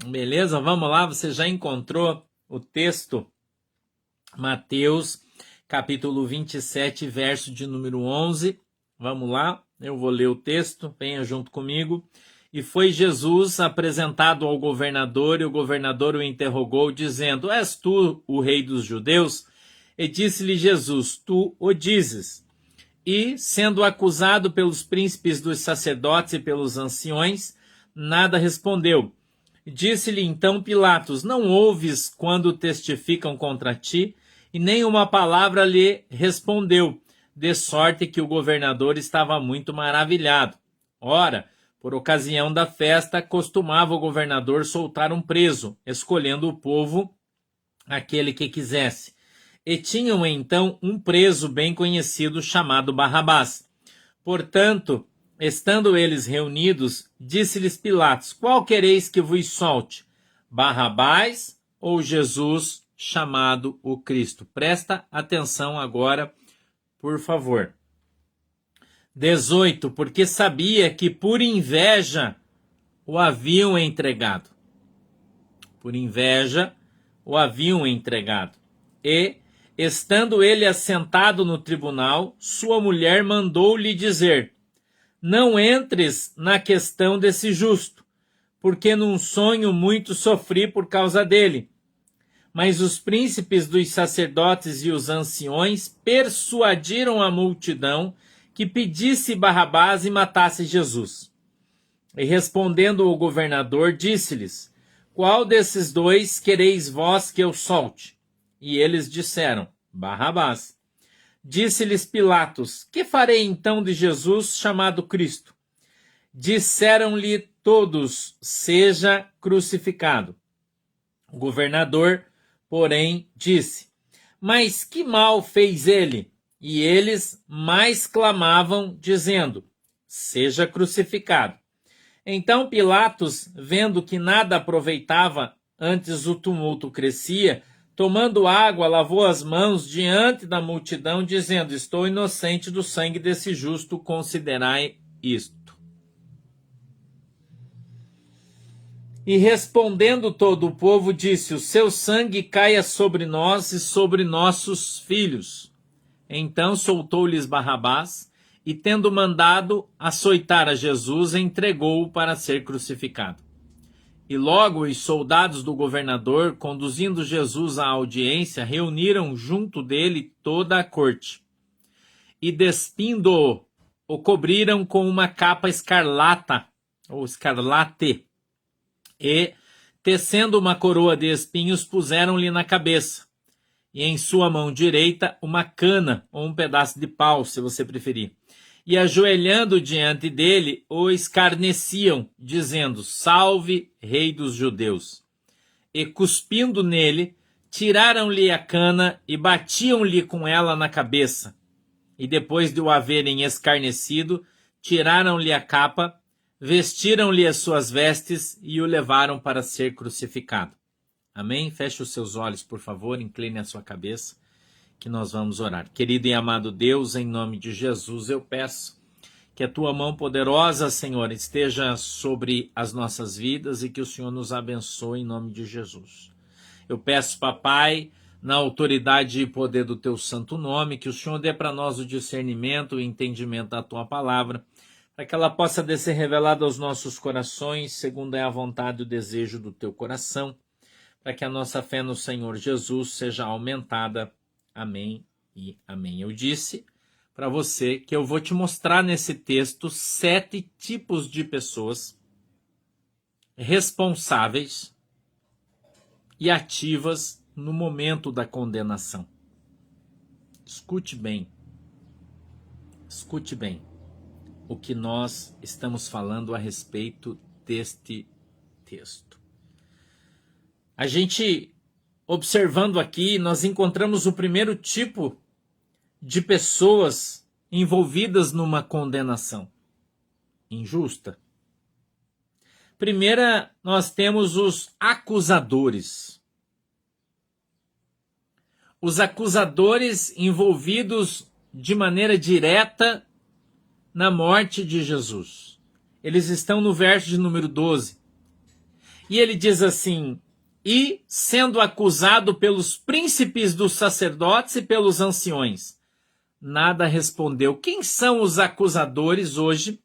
Beleza? Vamos lá, você já encontrou o texto? Mateus, capítulo 27, verso de número 11. Vamos lá, eu vou ler o texto, venha junto comigo. E foi Jesus apresentado ao governador, e o governador o interrogou, dizendo: És tu o rei dos judeus? E disse-lhe Jesus: Tu o dizes. E, sendo acusado pelos príncipes dos sacerdotes e pelos anciões, nada respondeu. Disse-lhe então Pilatos: Não ouves quando testificam contra ti? E nem uma palavra lhe respondeu, de sorte que o governador estava muito maravilhado. Ora, por ocasião da festa, costumava o governador soltar um preso, escolhendo o povo aquele que quisesse. E tinham então um preso bem conhecido chamado Barrabás. Portanto, estando eles reunidos, disse-lhes Pilatos: Qual quereis que vos solte? Barrabás ou Jesus, chamado o Cristo? Presta atenção agora, por favor. 18. Porque sabia que por inveja o haviam entregado. Por inveja o haviam entregado. E, estando ele assentado no tribunal, sua mulher mandou-lhe dizer: Não entres na questão desse justo, porque num sonho muito sofri por causa dele. Mas os príncipes dos sacerdotes e os anciões persuadiram a multidão que pedisse Barrabás e matasse Jesus. E respondendo o governador, disse-lhes: Qual desses dois quereis vós que eu solte? E eles disseram: Barrabás. Disse-lhes Pilatos: Que farei então de Jesus, chamado Cristo? Disseram-lhe todos: Seja crucificado. O governador, porém, disse: Mas que mal fez ele? E eles mais clamavam, dizendo: Seja crucificado. Então Pilatos, vendo que nada aproveitava, antes o tumulto crescia, tomando água, lavou as mãos diante da multidão, dizendo: Estou inocente do sangue desse justo, considerai isto. E respondendo todo o povo, disse: O seu sangue caia sobre nós e sobre nossos filhos. Então soltou-lhes Barrabás, e tendo mandado açoitar a Jesus, entregou-o para ser crucificado. E logo os soldados do governador, conduzindo Jesus à audiência, reuniram junto dele toda a corte. E despindo-o, o cobriram com uma capa escarlata, ou escarlate, e, tecendo uma coroa de espinhos, puseram-lhe na cabeça, e em sua mão direita uma cana, ou um pedaço de pau, se você preferir. E ajoelhando diante dele, o escarneciam, dizendo: Salve, rei dos judeus. E cuspindo nele, tiraram-lhe a cana e batiam-lhe com ela na cabeça. E depois de o haverem escarnecido, tiraram-lhe a capa, vestiram-lhe as suas vestes e o levaram para ser crucificado. Amém? Feche os seus olhos, por favor, incline a sua cabeça, que nós vamos orar. Querido e amado Deus, em nome de Jesus, eu peço que a tua mão poderosa, Senhor, esteja sobre as nossas vidas e que o Senhor nos abençoe em nome de Jesus. Eu peço, papai, na autoridade e poder do teu santo nome, que o Senhor dê para nós o discernimento e o entendimento da tua palavra, para que ela possa ser revelada aos nossos corações, segundo é a vontade e o desejo do teu coração, para que a nossa fé no Senhor Jesus seja aumentada. Amém e amém. Eu disse para você que eu vou te mostrar nesse texto 7 tipos de pessoas responsáveis e ativas no momento da condenação. Escute bem o que nós estamos falando a respeito deste texto. A gente, observando aqui, nós encontramos o primeiro tipo de pessoas envolvidas numa condenação injusta. Primeira, nós temos os acusadores. Os acusadores envolvidos de maneira direta na morte de Jesus. Eles estão no verso de número 12. E ele diz assim: e sendo acusado pelos príncipes dos sacerdotes e pelos anciões, nada respondeu. Quem são os acusadores hoje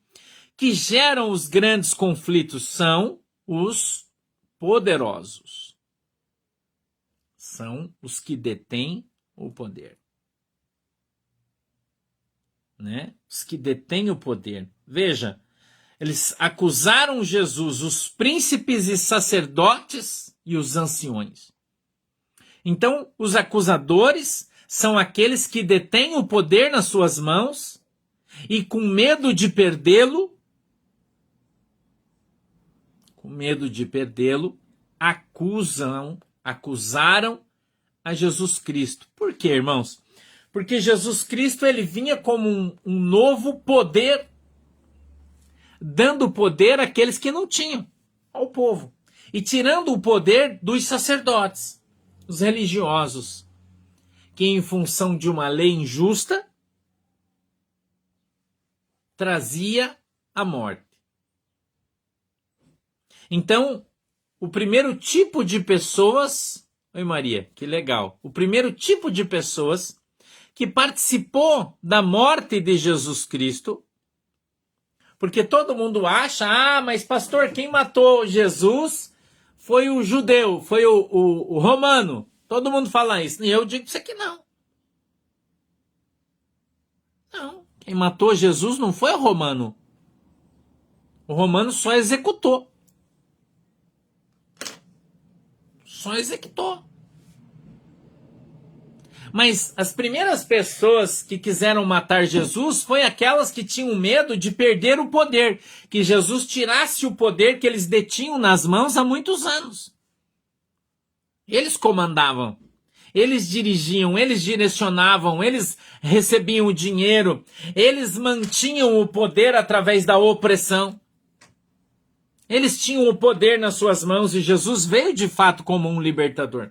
que geram os grandes conflitos? São os poderosos. São os que detêm o poder. Né? Os que detêm o poder. Veja, eles acusaram Jesus, os príncipes e sacerdotes e os anciões. Então, os acusadores são aqueles que detêm o poder nas suas mãos e com medo de perdê-lo, acusaram a Jesus Cristo. Por quê, irmãos? Porque Jesus Cristo ele vinha como um novo poder, dando poder àqueles que não tinham, ao povo, e tirando o poder dos sacerdotes, os religiosos, que em função de uma lei injusta, trazia a morte. Então, o primeiro tipo de pessoas... Oi, Maria, que legal. O primeiro tipo de pessoas que participou da morte de Jesus Cristo, porque todo mundo acha, mas pastor, quem matou Jesus foi o judeu, foi o romano. Todo mundo fala isso. E eu digo isso aqui não. Não, quem matou Jesus não foi o romano. O romano só executou. Só executou. Mas as primeiras pessoas que quiseram matar Jesus foi aquelas que tinham medo de perder o poder, que Jesus tirasse o poder que eles detinham nas mãos há muitos anos. Eles comandavam, eles dirigiam, eles direcionavam, eles recebiam o dinheiro, eles mantinham o poder através da opressão. Eles tinham o poder nas suas mãos e Jesus veio de fato como um libertador.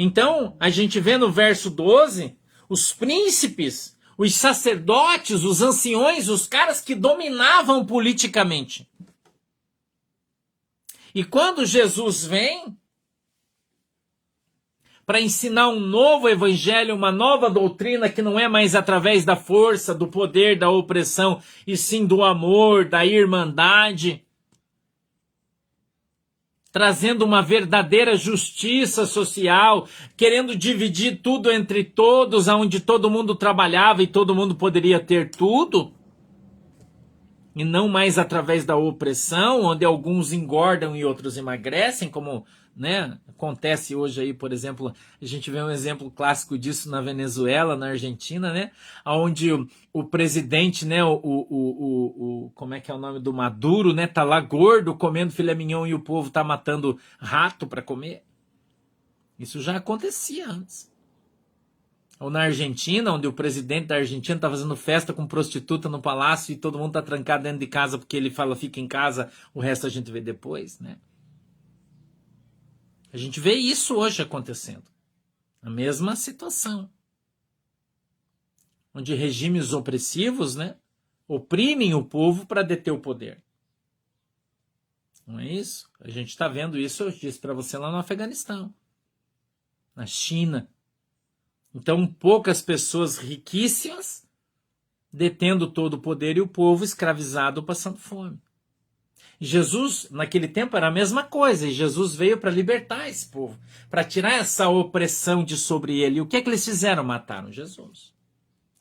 Então, a gente vê no verso 12, os príncipes, os sacerdotes, os anciões, os caras que dominavam politicamente. E quando Jesus vem para ensinar um novo evangelho, uma nova doutrina que não é mais através da força, do poder, da opressão, e sim do amor, da irmandade, trazendo uma verdadeira justiça social, querendo dividir tudo entre todos, onde todo mundo trabalhava e todo mundo poderia ter tudo, e não mais através da opressão, onde alguns engordam e outros emagrecem, como, né, acontece hoje aí, por exemplo, a gente vê um exemplo clássico disso na Venezuela, na Argentina, né, onde o presidente, né, como é que é o nome do Maduro, né, tá lá gordo comendo filé mignon e o povo tá matando rato para comer. Isso já acontecia antes. Ou na Argentina, onde o presidente da Argentina está fazendo festa com prostituta no palácio e todo mundo está trancado dentro de casa porque ele fala fica em casa, o resto a gente vê depois, né? A gente vê isso hoje acontecendo. A mesma situação. Onde regimes opressivos, né, oprimem o povo para deter o poder. Não é isso? A gente está vendo isso, eu disse para você, lá no Afeganistão, na China. Então, poucas pessoas riquíssimas detendo todo o poder e o povo escravizado passando fome. Jesus, naquele tempo, era a mesma coisa, e Jesus veio para libertar esse povo, para tirar essa opressão de sobre ele. E o que é que eles fizeram? Mataram Jesus.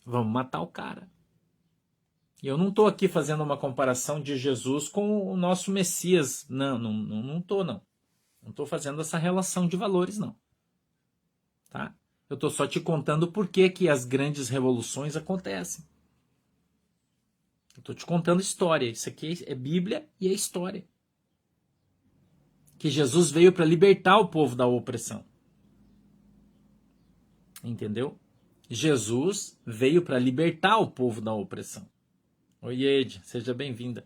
Vamos matar o cara. E eu não estou aqui fazendo uma comparação de Jesus com o nosso Messias. Não estou, não. Não estou fazendo essa relação de valores, não. Tá? Eu estou só te contando por que as grandes revoluções acontecem. Eu estou te contando história. Isso aqui é Bíblia e é história. Que Jesus veio para libertar o povo da opressão. Entendeu? Jesus veio para libertar o povo da opressão. Oi, Ed, seja bem-vinda.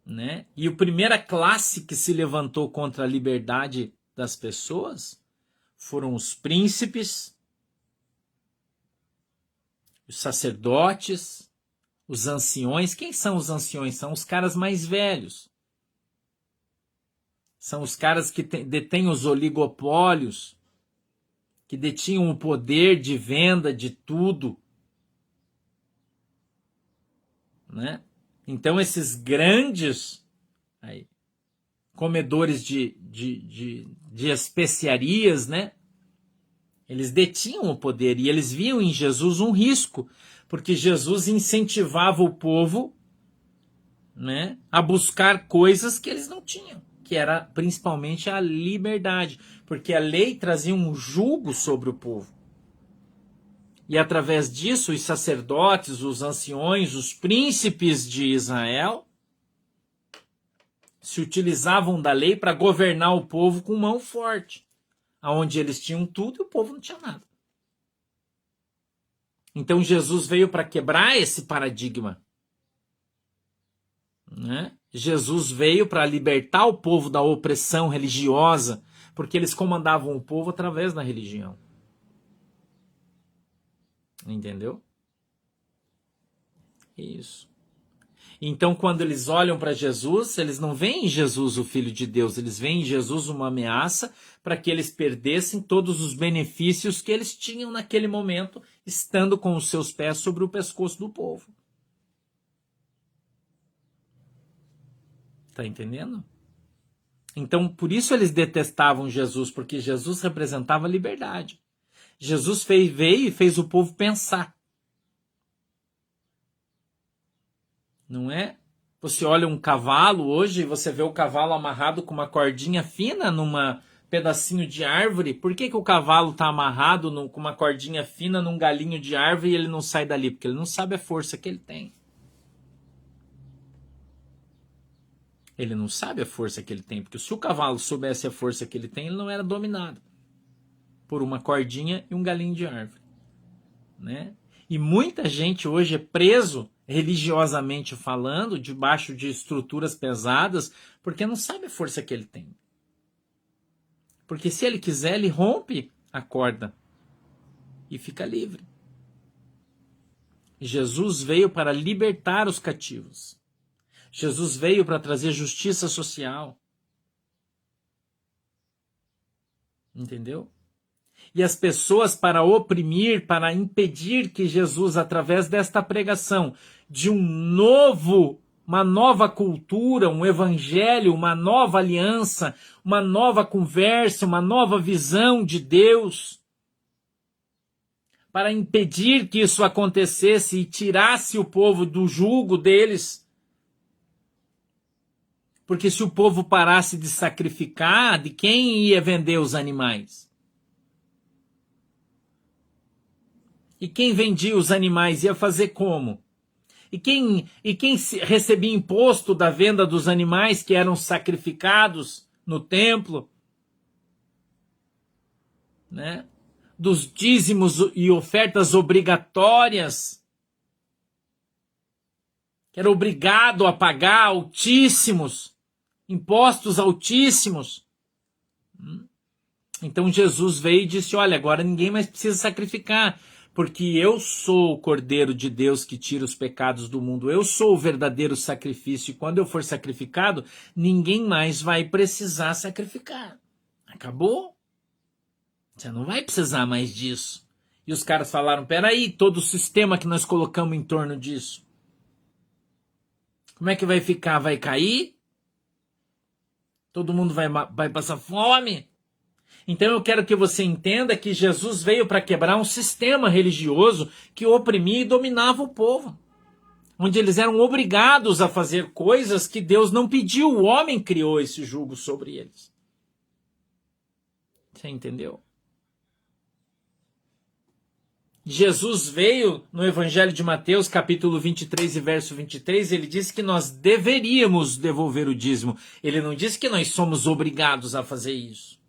Né? E a primeira classe que se levantou contra a liberdade das pessoas foram os príncipes, os sacerdotes, os anciões. Quem são os anciões? São os caras mais velhos. São os caras que detêm os oligopólios, que detinham o poder de venda de tudo, né? Então esses grandes aí, comedores de especiarias, né? Eles detinham o poder e eles viam em Jesus um risco, porque Jesus incentivava o povo, né, a buscar coisas que eles não tinham, que era principalmente a liberdade, porque a lei trazia um jugo sobre o povo. E através disso, os sacerdotes, os anciões, os príncipes de Israel se utilizavam da lei para governar o povo com mão forte, aonde eles tinham tudo e o povo não tinha nada. Então Jesus veio para quebrar esse paradigma, né? Jesus veio para libertar o povo da opressão religiosa, porque eles comandavam o povo através da religião. Entendeu? Isso. Então, quando eles olham para Jesus, eles não veem em Jesus o Filho de Deus, eles veem em Jesus uma ameaça para que eles perdessem todos os benefícios que eles tinham naquele momento, estando com os seus pés sobre o pescoço do povo. Tá entendendo? Então, por isso eles detestavam Jesus, porque Jesus representava liberdade. Jesus veio e fez o povo pensar. Não é? Você olha um cavalo hoje e você vê o cavalo amarrado com uma cordinha fina num pedacinho de árvore. Por que o cavalo está amarrado com uma cordinha fina num galinho de árvore e ele não sai dali? Porque ele não sabe a força que ele tem. Ele não sabe a força que ele tem, porque se o cavalo soubesse a força que ele tem, ele não era dominado por uma cordinha e um galinho de árvore, né? E muita gente hoje é preso, religiosamente falando, debaixo de estruturas pesadas, porque não sabe a força que ele tem. Porque se ele quiser, ele rompe a corda e fica livre. Jesus veio para libertar os cativos. Jesus veio para trazer justiça social. Entendeu? E as pessoas para oprimir, para impedir que Jesus, através desta pregação de uma nova cultura, um evangelho, uma nova aliança, uma nova conversa, uma nova visão de Deus, para impedir que isso acontecesse e tirasse o povo do jugo deles. Porque se o povo parasse de sacrificar, de quem ia vender os animais? E quem vendia os animais ia fazer como? E quem recebia imposto da venda dos animais que eram sacrificados no templo? Né? Dos dízimos e ofertas obrigatórias, que era obrigado a pagar altíssimos, impostos altíssimos. Então Jesus veio e disse, olha, agora ninguém mais precisa sacrificar, porque eu sou o Cordeiro de Deus que tira os pecados do mundo, eu sou o verdadeiro sacrifício, e quando eu for sacrificado, ninguém mais vai precisar sacrificar. Acabou. Você não vai precisar mais disso. E os caras falaram, peraí, todo o sistema que nós colocamos em torno disso, como é que vai ficar? Vai cair? Todo mundo vai passar fome? Então eu quero que você entenda que Jesus veio para quebrar um sistema religioso que oprimia e dominava o povo, onde eles eram obrigados a fazer coisas que Deus não pediu, o homem criou esse jugo sobre eles. Você entendeu? Jesus veio no Evangelho de Mateus, capítulo 23 e verso 23, ele disse que nós deveríamos devolver o dízimo. Ele não disse que nós somos obrigados a fazer isso.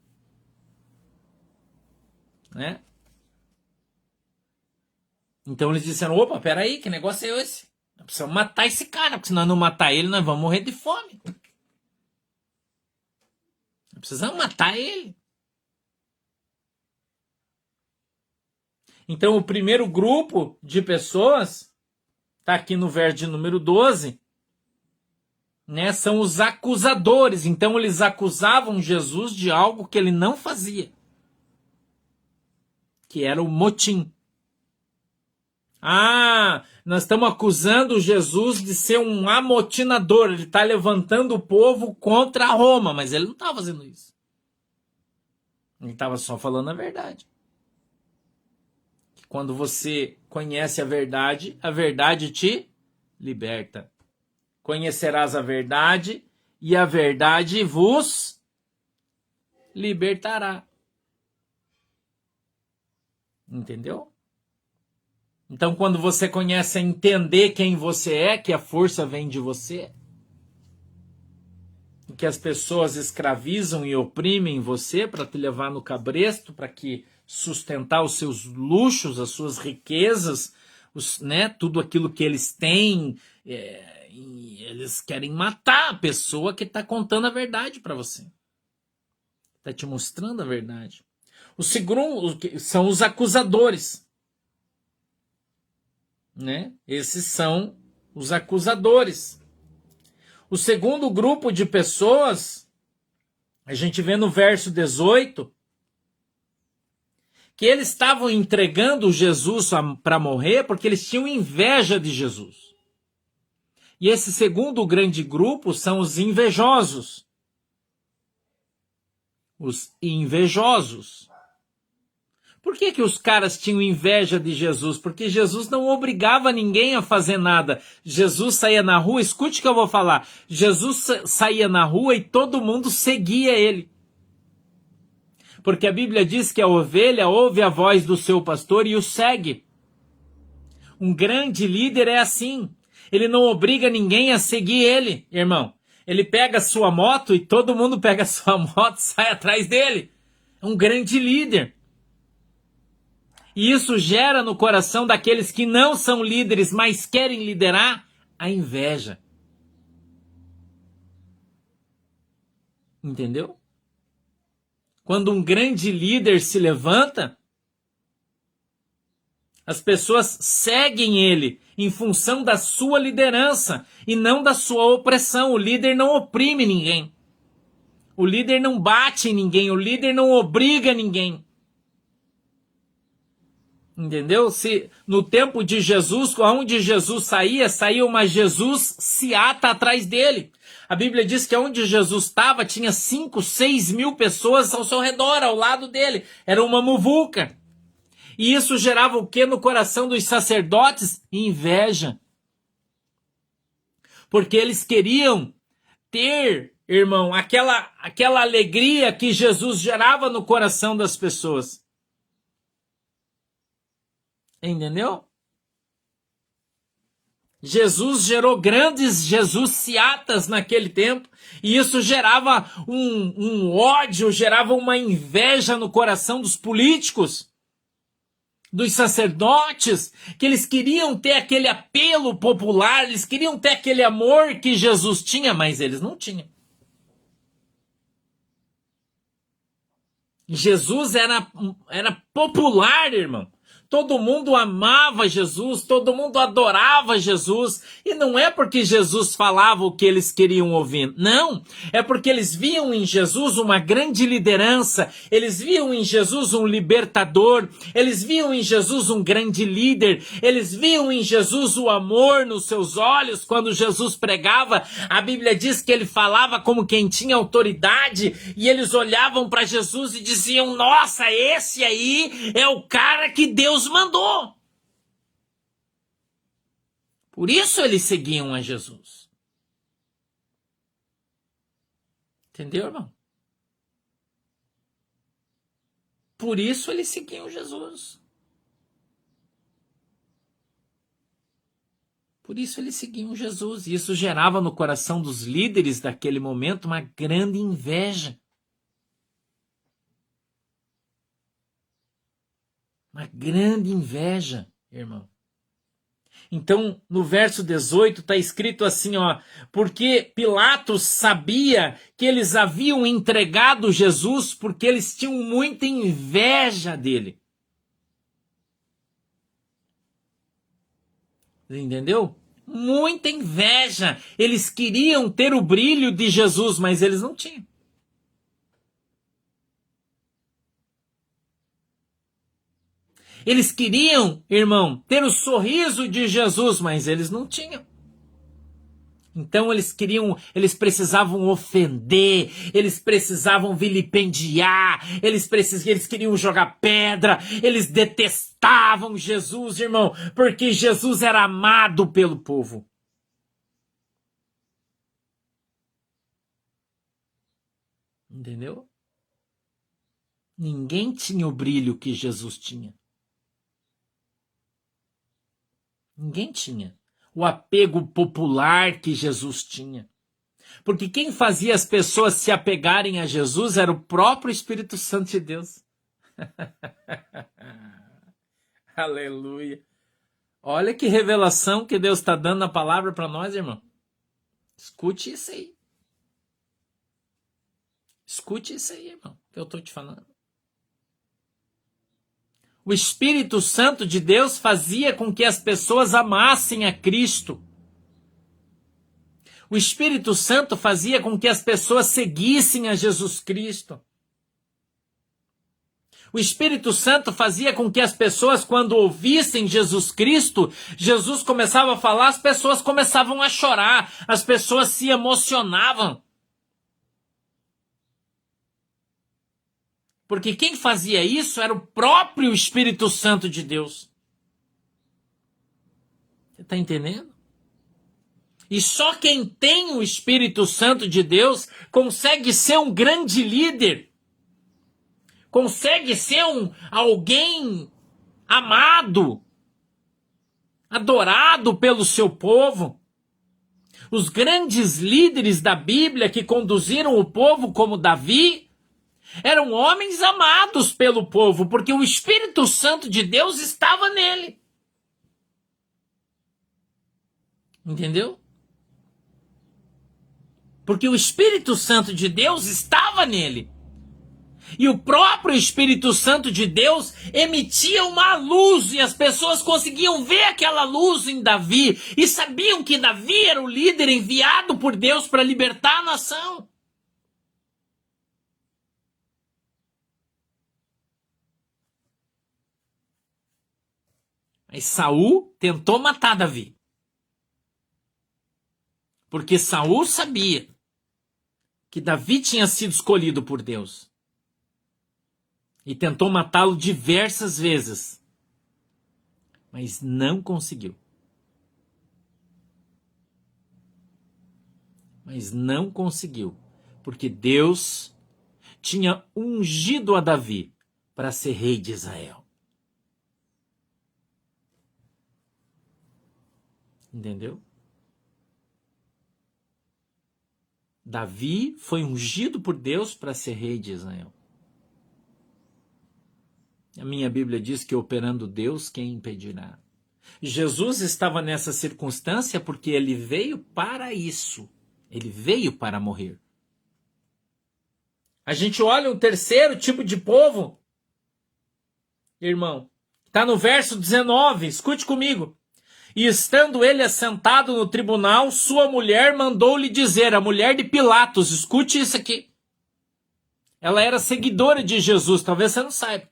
Né? Então eles disseram, opa, peraí, que negócio é esse? Nós precisamos matar esse cara, porque se nós não matar ele, nós vamos morrer de fome. Nós precisamos matar ele. Então o primeiro grupo de pessoas, está aqui no verso de número 12, né? São os acusadores. Então eles acusavam Jesus de algo que ele não fazia, que era o motim. Ah, nós estamos acusando Jesus de ser um amotinador. Ele está levantando o povo contra Roma, mas ele não estava fazendo isso. Ele estava só falando a verdade. Quando você conhece a verdade te liberta. Conhecerás a verdade e a verdade vos libertará. Entendeu? Então, quando você conhece a entender quem você é, que a força vem de você, que as pessoas escravizam e oprimem você para te levar no cabresto, para que sustentar os seus luxos, as suas riquezas, né, tudo aquilo que eles têm, e eles querem matar a pessoa que está contando a verdade para você, está te mostrando a verdade. O segundo são os acusadores. Né? Esses são os acusadores. O segundo grupo de pessoas, a gente vê no verso 18, que eles estavam entregando Jesus para morrer porque eles tinham inveja de Jesus. E esse segundo grande grupo são os invejosos. Os invejosos. Por que os caras tinham inveja de Jesus? Porque Jesus não obrigava ninguém a fazer nada. Jesus saía na rua, escute o que eu vou falar. Jesus saía na rua e todo mundo seguia ele. Porque a Bíblia diz que a ovelha ouve a voz do seu pastor e o segue. Um grande líder é assim. Ele não obriga ninguém a seguir ele, irmão. Ele pega a sua moto e todo mundo pega a sua moto e sai atrás dele. É um grande líder. E isso gera no coração daqueles que não são líderes, mas querem liderar, a inveja. Entendeu? Quando um grande líder se levanta, as pessoas seguem ele em função da sua liderança e não da sua opressão. O líder não oprime ninguém. O líder não bate em ninguém. O líder não obriga ninguém. Entendeu? Se no tempo de Jesus, onde Jesus saía uma Jesus seata atrás dele. A Bíblia diz que onde Jesus estava tinha 5, 6 mil pessoas ao seu redor, ao lado dele. Era uma muvuca. E isso gerava o que no coração dos sacerdotes? Inveja. Porque eles queriam ter, irmão, aquela alegria que Jesus gerava no coração das pessoas. Entendeu? Jesus gerou grandes Jesusiatas naquele tempo, e isso gerava um ódio, gerava uma inveja no coração dos políticos, dos sacerdotes, que eles queriam ter aquele apelo popular, eles queriam ter aquele amor que Jesus tinha, mas eles não tinham. Jesus era popular, irmão. Todo mundo amava Jesus, todo mundo adorava Jesus, e não é porque Jesus falava o que eles queriam ouvir, não, é porque eles viam em Jesus uma grande liderança, eles viam em Jesus um libertador, eles viam em Jesus um grande líder, eles viam em Jesus o amor nos seus olhos. Quando Jesus pregava, a Bíblia diz que ele falava como quem tinha autoridade, e eles olhavam para Jesus e diziam: nossa, esse aí é o cara que Deus mandou. Por isso eles seguiam a Jesus. Entendeu, irmão? Por isso eles seguiam Jesus. Por isso eles seguiam Jesus. E isso gerava no coração dos líderes daquele momento uma grande inveja. Uma grande inveja, irmão. Então, no verso 18 está escrito assim, ó: porque Pilatos sabia que eles haviam entregado Jesus porque eles tinham muita inveja dele. Entendeu? muita inveja. Eles queriam ter o brilho de Jesus, mas eles não tinham. Eles queriam, irmão, ter o sorriso de Jesus, mas eles não tinham. Então eles precisavam ofender, eles precisavam vilipendiar, eles queriam jogar pedra, eles detestavam Jesus, irmão, porque Jesus era amado pelo povo. Entendeu? Ninguém tinha o brilho que Jesus tinha. Ninguém tinha o apego popular que Jesus tinha. Porque quem fazia as pessoas se apegarem a Jesus era o próprio Espírito Santo de Deus. Aleluia. Olha que revelação que Deus está dando na palavra para nós, irmão. Escute isso aí. Escute isso aí, irmão, que eu estou te falando. O Espírito Santo de Deus fazia com que as pessoas amassem a Cristo. O Espírito Santo fazia com que as pessoas seguissem a Jesus Cristo. O Espírito Santo fazia com que as pessoas, quando ouvissem Jesus Cristo, Jesus começava a falar, as pessoas começavam a chorar, as pessoas se emocionavam. Porque quem fazia isso era o próprio Espírito Santo de Deus. Você está entendendo? E só quem tem o Espírito Santo de Deus consegue ser um grande líder. Consegue ser alguém amado, adorado pelo seu povo. Os grandes líderes da Bíblia que conduziram o povo, como Davi, eram homens amados pelo povo, porque o Espírito Santo de Deus estava nele. Entendeu? Porque o Espírito Santo de Deus estava nele. E o próprio Espírito Santo de Deus emitia uma luz e as pessoas conseguiam ver aquela luz em Davi e sabiam que Davi era o líder enviado por Deus para libertar a nação. Aí Saul tentou matar Davi. Porque Saul sabia que Davi tinha sido escolhido por Deus. E tentou matá-lo diversas vezes. Mas não conseguiu. Mas não conseguiu. Porque Deus tinha ungido a Davi para ser rei de Israel. Entendeu? Davi foi ungido por Deus para ser rei de Israel. A minha Bíblia diz que operando Deus, quem impedirá? Jesus estava nessa circunstância porque ele veio para isso. Ele veio para morrer. A gente olha um terceiro tipo de povo, irmão. Está no verso 19, escute comigo. E estando ele assentado no tribunal, sua mulher mandou-lhe dizer, a mulher de Pilatos, escute isso aqui. Ela era seguidora de Jesus, talvez você não saiba.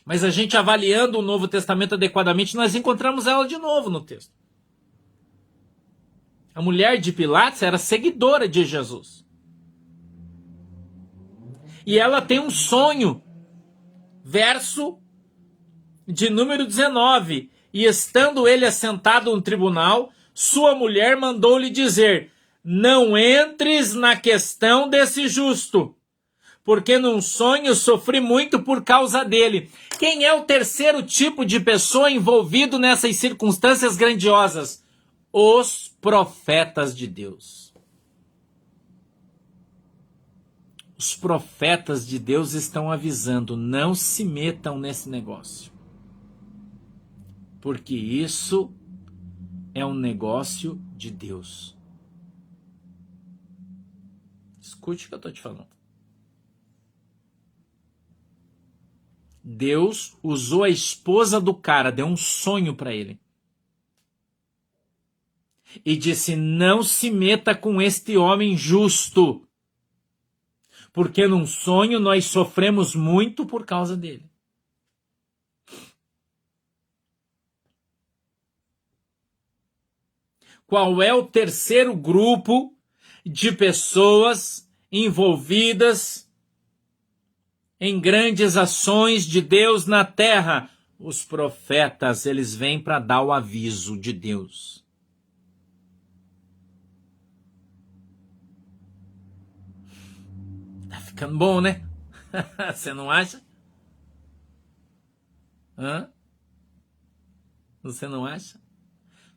Mas a gente avaliando o Novo Testamento adequadamente, nós encontramos ela de novo no texto. A mulher de Pilatos era seguidora de Jesus. E ela tem um sonho. Verso de número 19. E estando ele assentado no tribunal, sua mulher mandou-lhe dizer, não entres na questão desse justo, porque num sonho sofri muito por causa dele. Quem é o terceiro tipo de pessoa envolvido nessas circunstâncias grandiosas? Os profetas de Deus. Os profetas de Deus estão avisando, não se metam nesse negócio. Porque isso é um negócio de Deus. Escute o que eu estou te falando. Deus usou a esposa do cara, deu um sonho para ele. E disse: não se meta com este homem justo, porque num sonho nós sofremos muito por causa dele. Qual é o terceiro grupo de pessoas envolvidas em grandes ações de Deus na terra? Os profetas, eles vêm para dar o aviso de Deus. Tá ficando bom, né? Você não acha? Hã? Você não acha?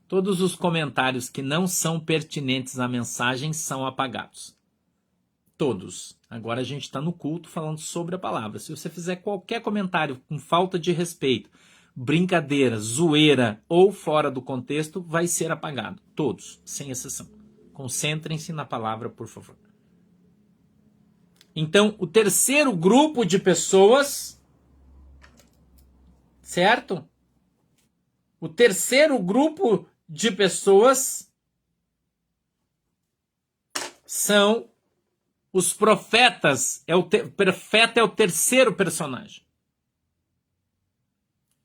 Todos os comentários que não são pertinentes à mensagem são apagados. Todos. Agora a gente está no culto falando sobre a palavra. Se você fizer qualquer comentário com falta de respeito, brincadeira, zoeira ou fora do contexto, vai ser apagado. Todos, sem exceção. Concentrem-se na palavra, por favor. Então, o terceiro grupo de pessoas, certo? O terceiro grupo de pessoas são os profetas. Profeta é o terceiro personagem.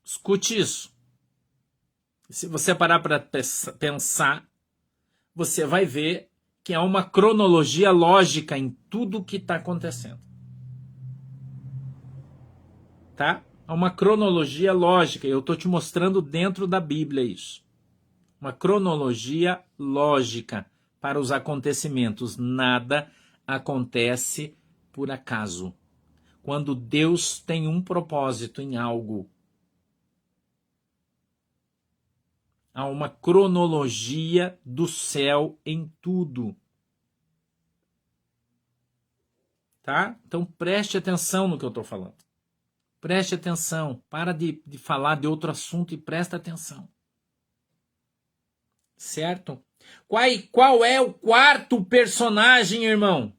Escute isso. Se você parar para pensar, você vai ver que há uma cronologia lógica em tudo que está acontecendo. Tá? Há uma cronologia lógica. Eu estou te mostrando dentro da Bíblia isso. Uma cronologia lógica para os acontecimentos. Nada acontece por acaso. Quando Deus tem um propósito em algo, há uma cronologia do céu em tudo. Tá? Então preste atenção no que eu estou falando. Preste atenção. Para de falar de outro assunto e presta atenção. Certo? Qual é o quarto personagem, irmão?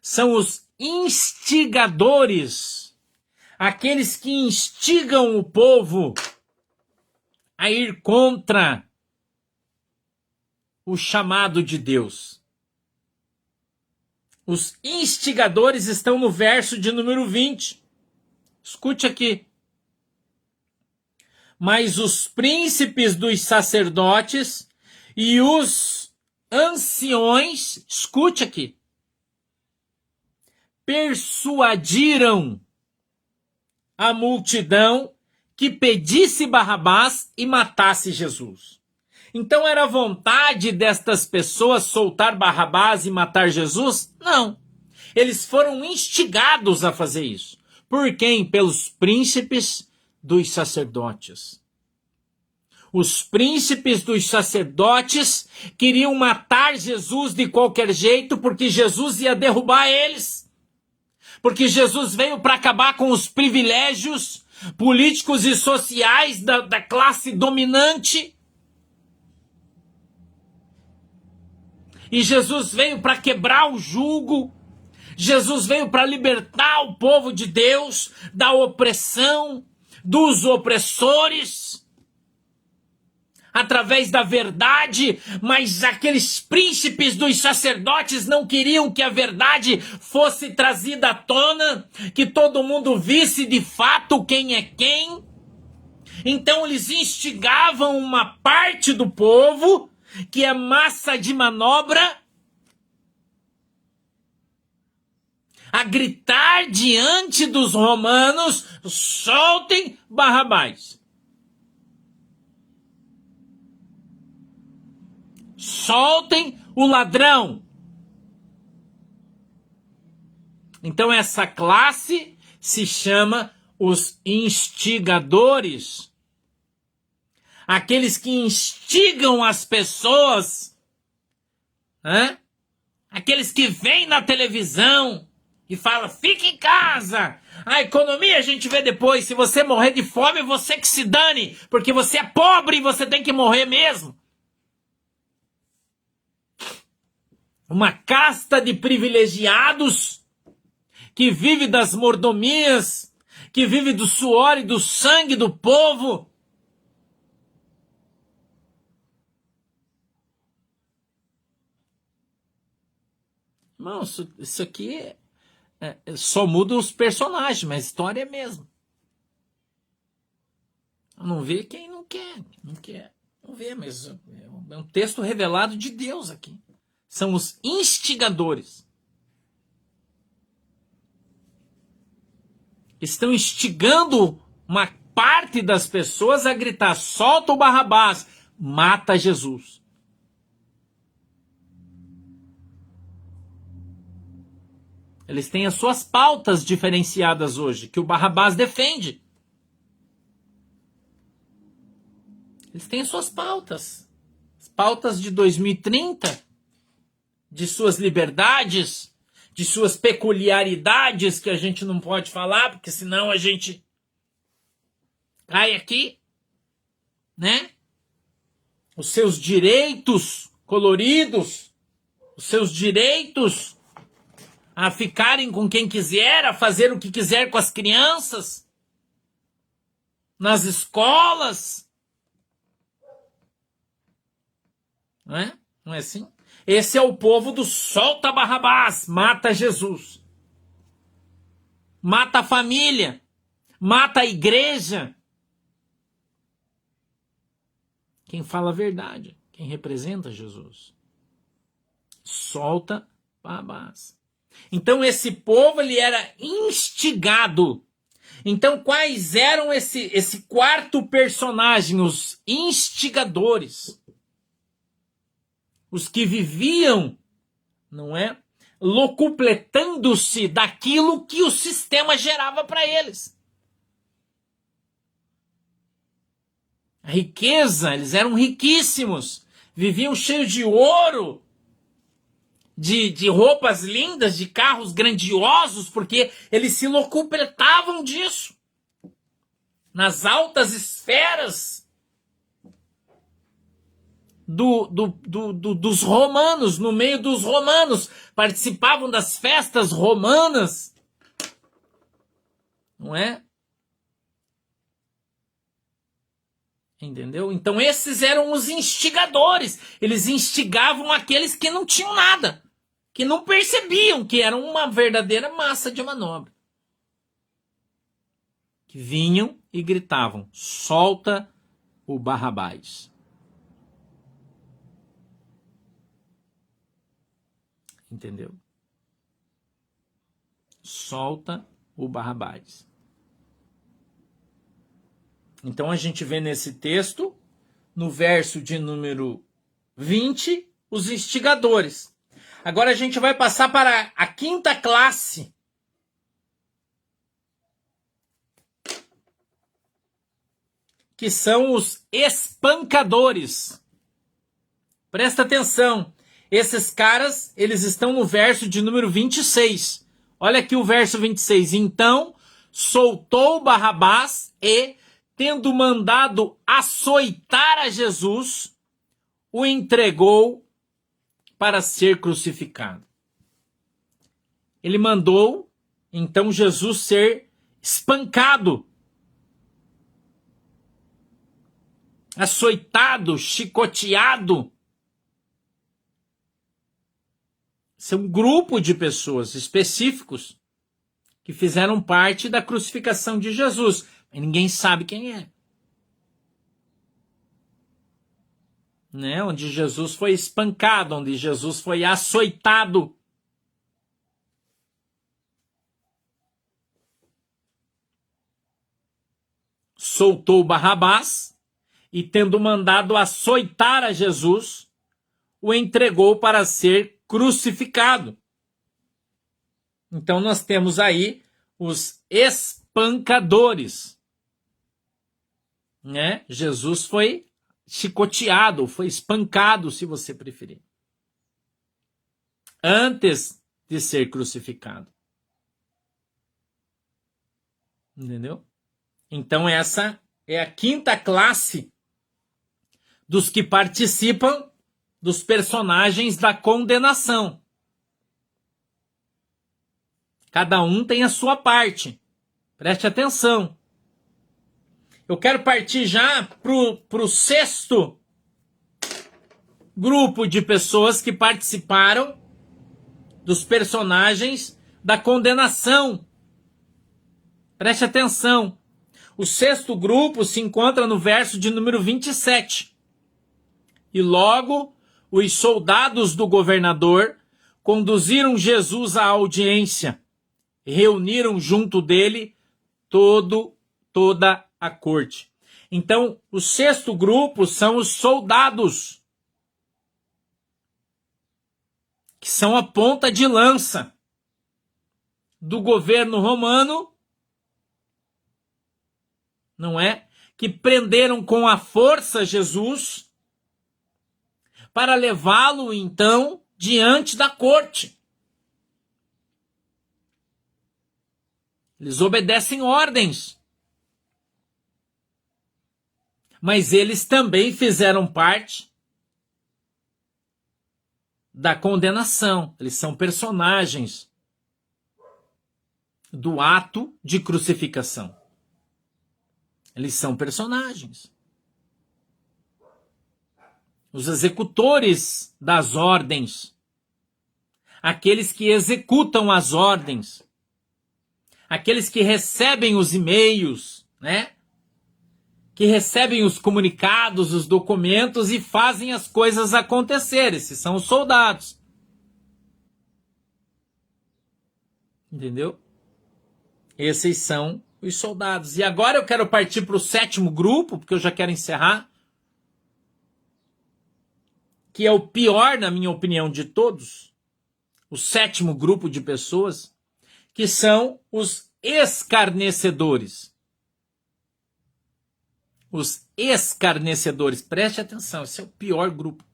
São os instigadores. Aqueles que instigam o povo a ir contra o chamado de Deus. Os instigadores estão no verso de número 20. Escute aqui. Mas os príncipes dos sacerdotes e os anciões, escute aqui, persuadiram a multidão que pedisse Barrabás e matasse Jesus. Então era vontade destas pessoas soltar Barrabás e matar Jesus? Não. Eles foram instigados a fazer isso. Por quem? Pelos príncipes dos sacerdotes. Os príncipes dos sacerdotes queriam matar Jesus de qualquer jeito, porque Jesus ia derrubar eles. Porque Jesus veio para acabar com os privilégios políticos e sociais da classe dominante. E Jesus veio para quebrar o jugo. Jesus veio para libertar o povo de Deus da opressão, dos opressores, através da verdade, mas aqueles príncipes dos sacerdotes não queriam que a verdade fosse trazida à tona, que todo mundo visse de fato quem é quem. Então eles instigavam uma parte do povo, que é massa de manobra, a gritar diante dos romanos: soltem Barrabás. Soltem o ladrão. Então essa classe se chama os instigadores. Aqueles que instigam as pessoas. Aqueles que vêm na televisão e falam: fique em casa. A economia a gente vê depois. Se você morrer de fome, você que se dane. Porque você é pobre e você tem que morrer mesmo. Uma casta de privilegiados que vive das mordomias que vive do suor e do sangue do povo. Irmão, isso aqui só muda os personagens, mas a história é a mesma. Não vê quem não quer. Não quer. Não vê, mas é um texto revelado de Deus aqui. São os instigadores. Estão instigando uma parte das pessoas a gritar: solta o Barrabás, mata Jesus. Eles têm as suas pautas diferenciadas hoje, que o Barrabás defende. Eles têm as suas pautas. As pautas de 2030, de suas liberdades, de suas peculiaridades que a gente não pode falar, porque senão a gente cai aqui, né? Os seus direitos coloridos, os seus direitos a ficarem com quem quiser, a fazer o que quiser com as crianças, nas escolas. Não é? Não é assim? Esse é o povo do solta Barrabás, mata Jesus. Mata a família, mata a igreja. Quem fala a verdade, quem representa Jesus. Solta Barrabás. Então esse povo ele era instigado. Então quais eram esse quarto personagem? Os instigadores. Os que viviam, não é? Locupletando-se daquilo que o sistema gerava para eles. A riqueza, eles eram riquíssimos. Viviam cheios de ouro. De roupas lindas, de carros grandiosos, porque eles se locupletavam disso. Nas altas esferas dos romanos, no meio dos romanos, participavam das festas romanas. Não é? Entendeu? Então esses eram os instigadores. Eles instigavam aqueles que não tinham nada, que não percebiam que eram uma verdadeira massa de manobra. Que vinham e gritavam: solta o Barrabás. Entendeu? Solta o Barrabás. Então a gente vê nesse texto, no verso de número 20, os instigadores. Agora a gente vai passar para a quinta classe. Que são os espancadores. Presta atenção. Esses caras, eles estão no verso de número 26. Olha aqui o verso 26. Então, soltou Barrabás e, tendo mandado açoitar a Jesus, o entregou para ser crucificado. Ele mandou, então, Jesus ser espancado, açoitado, chicoteado. Esse é um grupo de pessoas específicos que fizeram parte da crucificação de Jesus. Mas ninguém sabe quem é. Né? Onde Jesus foi espancado, onde Jesus foi açoitado. Soltou Barrabás e, tendo mandado açoitar a Jesus, o entregou para ser crucificado. Então nós temos aí os espancadores. Né? Jesus foi chicoteado, foi espancado, se você preferir, antes de ser crucificado. Entendeu? Então essa é a quinta classe dos que participam dos personagens da condenação. Cada um tem a sua parte. Preste atenção. Eu quero partir já para o sexto grupo de pessoas que participaram dos personagens da condenação. Preste atenção. O sexto grupo se encontra no verso de número 27. E logo os soldados do governador conduziram Jesus à audiência, reuniram junto dele toda a corte. Então, o sexto grupo são os soldados, que são a ponta de lança do governo romano, não é? Que prenderam com a força Jesus para levá-lo, então, diante da corte. Eles obedecem ordens. Mas eles também fizeram parte da condenação. Eles são personagens do ato de crucificação. Eles são personagens. Os executores das ordens. Aqueles que executam as ordens. Aqueles que recebem os e-mails, né? Que recebem os comunicados, os documentos e fazem as coisas acontecerem. Esses são os soldados. Entendeu? Esses são os soldados. E agora eu quero partir para o sétimo grupo, porque eu já quero encerrar, que é o pior, na minha opinião, de todos. O sétimo grupo de pessoas, que são os escarnecedores. Os escarnecedores. Preste atenção, esse é o pior grupo.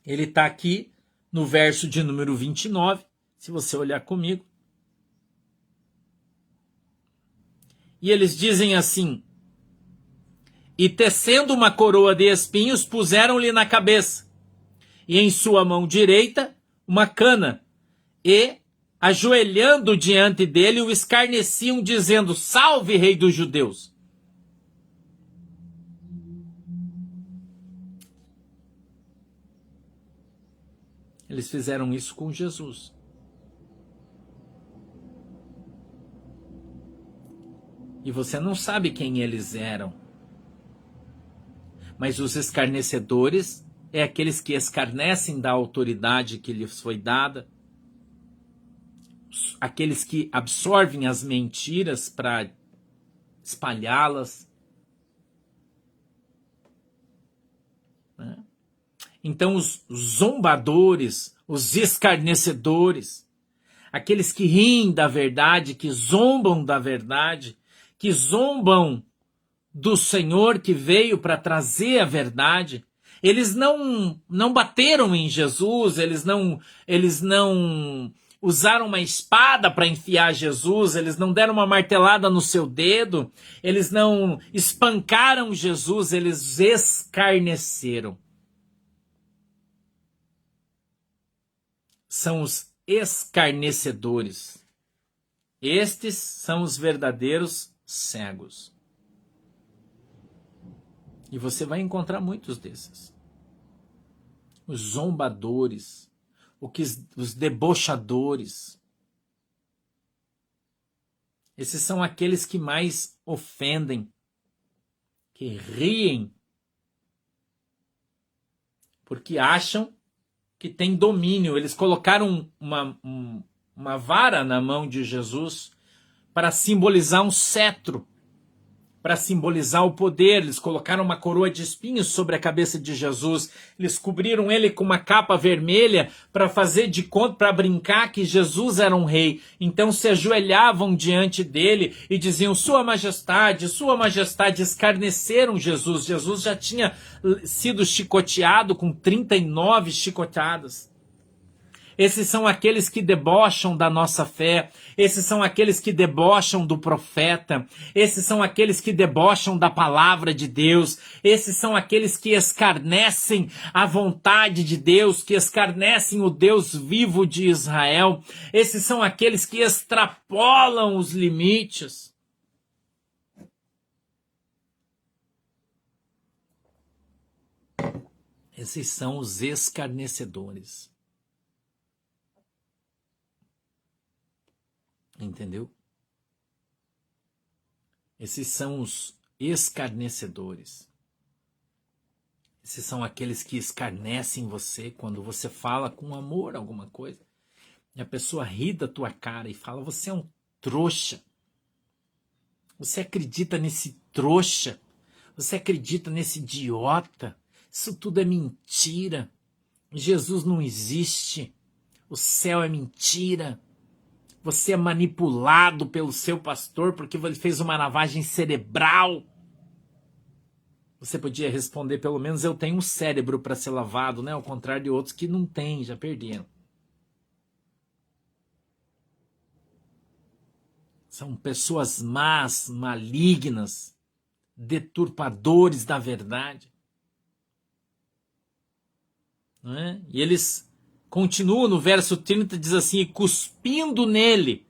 Ele está aqui no verso de número 29, se você olhar comigo. E eles dizem assim: e tecendo uma coroa de espinhos, puseram-lhe na cabeça, e em sua mão direita uma cana, e, ajoelhando diante dele, o escarneciam, dizendo: salve, rei dos judeus. Eles fizeram isso com Jesus. E você não sabe quem eles eram. Mas os escarnecedores é aqueles que escarnecem da autoridade que lhes foi dada, aqueles que absorvem as mentiras para espalhá-las. Né? Então os zombadores, os escarnecedores, aqueles que riem da verdade, que zombam da verdade, que zombam do Senhor que veio para trazer a verdade, eles não bateram em Jesus, eles não usaram uma espada para enfiar Jesus, eles não deram uma martelada no seu dedo, eles não espancaram Jesus, eles escarneceram. São os escarnecedores. Estes são os verdadeiros cegos. E você vai encontrar muitos desses. Os zombadores, os debochadores. Esses são aqueles que mais ofendem, que riem, porque acham que tem domínio. Eles colocaram uma vara na mão de Jesus para simbolizar um cetro, para simbolizar o poder. Eles colocaram uma coroa de espinhos sobre a cabeça de Jesus. Eles cobriram ele com uma capa vermelha para fazer de conta, para brincar que Jesus era um rei. Então se ajoelhavam diante dele e diziam: Sua Majestade, escarneceram Jesus. Jesus já tinha sido chicoteado com 39 chicoteadas. Esses são aqueles que debocham da nossa fé. Esses são aqueles que debocham do profeta. Esses são aqueles que debocham da palavra de Deus. Esses são aqueles que escarnecem a vontade de Deus, que escarnecem o Deus vivo de Israel. Esses são aqueles que extrapolam os limites. Esses são os escarnecedores. Entendeu? Esses são os escarnecedores. Esses são aqueles que escarnecem você quando você fala com amor alguma coisa. E a pessoa ri da tua cara e fala, você é um trouxa. Você acredita nesse trouxa? Você acredita nesse idiota? Isso tudo é mentira. Jesus não existe. O céu é mentira. Você é manipulado pelo seu pastor porque ele fez uma lavagem cerebral. Você podia responder, pelo menos eu tenho um cérebro para ser lavado, né? Ao contrário de outros que não têm, já perderam. São pessoas más, malignas, deturpadores da verdade. Não é? E eles continuam no verso 30, diz assim, e cuspindo nele,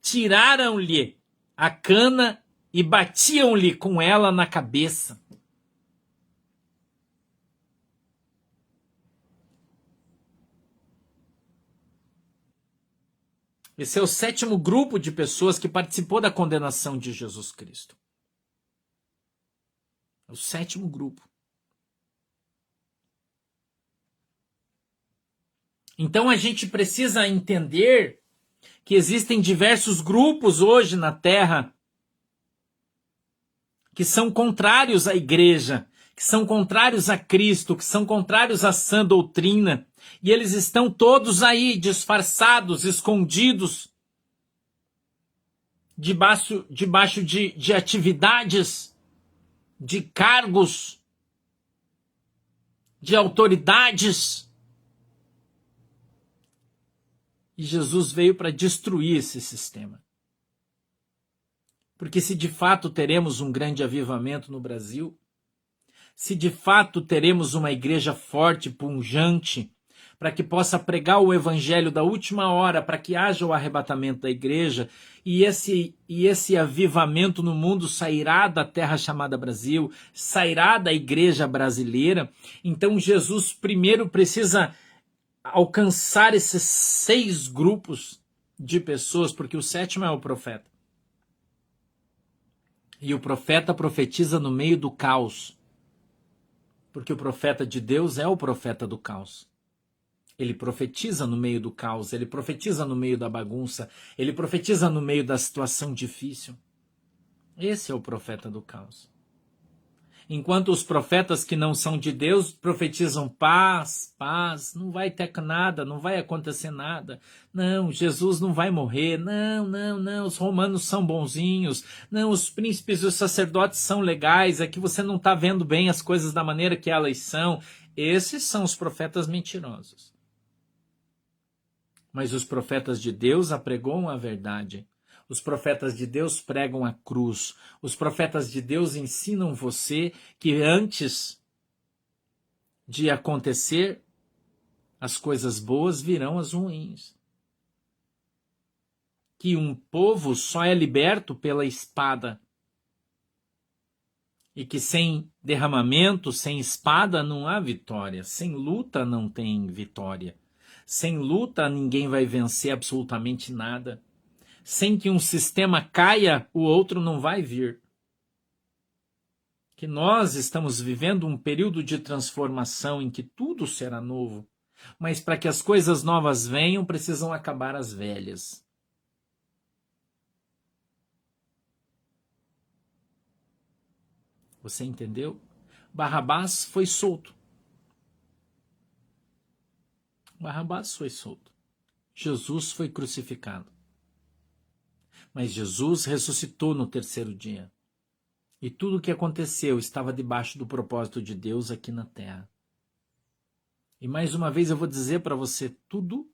tiraram-lhe a cana e batiam-lhe com ela na cabeça. Esse é o 7º grupo de pessoas que participou da condenação de Jesus Cristo. É o 7º grupo. Então a gente precisa entender que existem diversos grupos hoje na Terra que são contrários à igreja, que são contrários a Cristo, que são contrários à sã doutrina. E eles estão todos aí, disfarçados, escondidos, debaixo de atividades, de cargos, de autoridades. E Jesus veio para destruir esse sistema. Porque se de fato teremos um grande avivamento no Brasil, se de fato teremos uma igreja forte, pujante, para que possa pregar o evangelho da última hora, para que haja o arrebatamento da igreja, e esse avivamento no mundo sairá da terra chamada Brasil, sairá da igreja brasileira, então Jesus primeiro precisa alcançar esses 6 grupos de pessoas, porque o 7º é o profeta. E o profeta profetiza no meio do caos, porque o profeta de Deus é o profeta do caos. Ele profetiza no meio do caos, ele profetiza no meio da bagunça, ele profetiza no meio da situação difícil. Esse é o profeta do caos. Enquanto os profetas que não são de Deus profetizam paz, paz, não vai ter nada, não vai acontecer nada. Não, Jesus não vai morrer. Não, os romanos são bonzinhos. Não, os príncipes e os sacerdotes são legais. É que você não está vendo bem as coisas da maneira que elas são. Esses são os profetas mentirosos. Mas os profetas de Deus apregoam a verdade. Os profetas de Deus pregam a cruz. Os profetas de Deus ensinam você que antes de acontecer as coisas boas, virão as ruins. Que um povo só é liberto pela espada. E que sem derramamento, sem espada, não há vitória. Sem luta não tem vitória. Sem luta ninguém vai vencer absolutamente nada. Sem que um sistema caia, o outro não vai vir. Que nós estamos vivendo um período de transformação em que tudo será novo, mas para que as coisas novas venham, precisam acabar as velhas. Você entendeu? Barrabás foi solto. Barrabás foi solto. Jesus foi crucificado. Mas Jesus ressuscitou no 3º dia. E tudo o que aconteceu estava debaixo do propósito de Deus aqui na terra. E mais uma vez eu vou dizer para você, tudo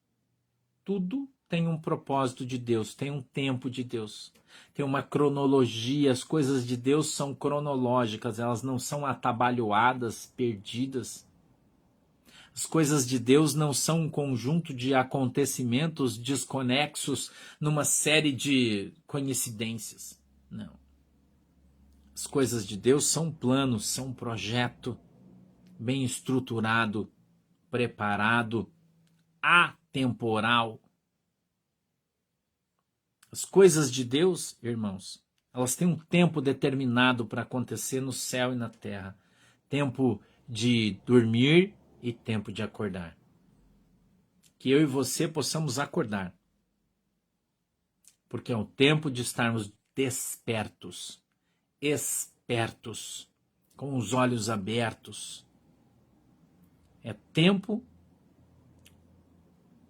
Tudo tem um propósito de Deus, tem um tempo de Deus, tem uma cronologia. As coisas de Deus são cronológicas, elas não são atabalhoadas, perdidas. As coisas de Deus não são um conjunto de acontecimentos desconexos numa série de coincidências. Não. As coisas de Deus são planos, são um projeto bem estruturado, preparado, atemporal. As coisas de Deus, irmãos, elas têm um tempo determinado para acontecer no céu e na terra. Tempo de dormir e tempo de acordar. Que eu e você possamos acordar. Porque é o tempo de estarmos despertos, espertos, com os olhos abertos. É tempo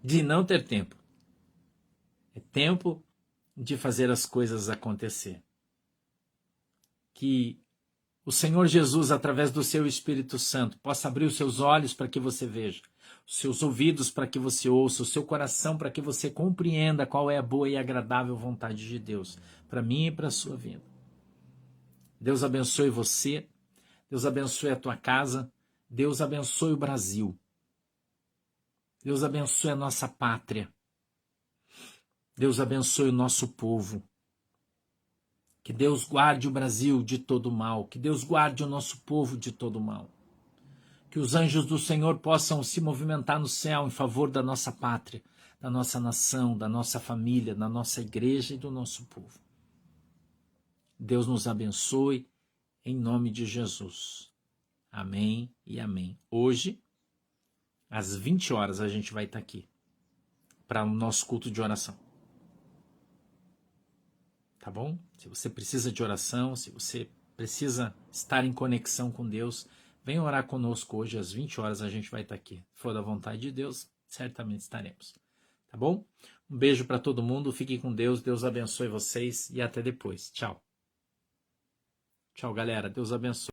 de não ter tempo. É tempo de fazer as coisas acontecer. Que o Senhor Jesus, através do seu Espírito Santo, possa abrir os seus olhos para que você veja, os seus ouvidos para que você ouça, o seu coração para que você compreenda qual é a boa e agradável vontade de Deus, para mim e para a sua vida. Deus abençoe você, Deus abençoe a tua casa, Deus abençoe o Brasil, Deus abençoe a nossa pátria, Deus abençoe o nosso povo. Que Deus guarde o Brasil de todo mal. Que Deus guarde o nosso povo de todo mal. Que os anjos do Senhor possam se movimentar no céu em favor da nossa pátria, da nossa nação, da nossa família, da nossa igreja e do nosso povo. Deus nos abençoe em nome de Jesus. Amém e amém. Hoje, às 20 horas, a gente vai estar aqui para o nosso culto de oração. Tá bom? Se você precisa de oração, se você precisa estar em conexão com Deus, venha orar conosco hoje às 20 horas, a gente vai estar aqui. Se for da vontade de Deus, certamente estaremos. Tá bom? Um beijo para todo mundo, fiquem com Deus, Deus abençoe vocês e até depois. Tchau. Tchau, galera. Deus abençoe.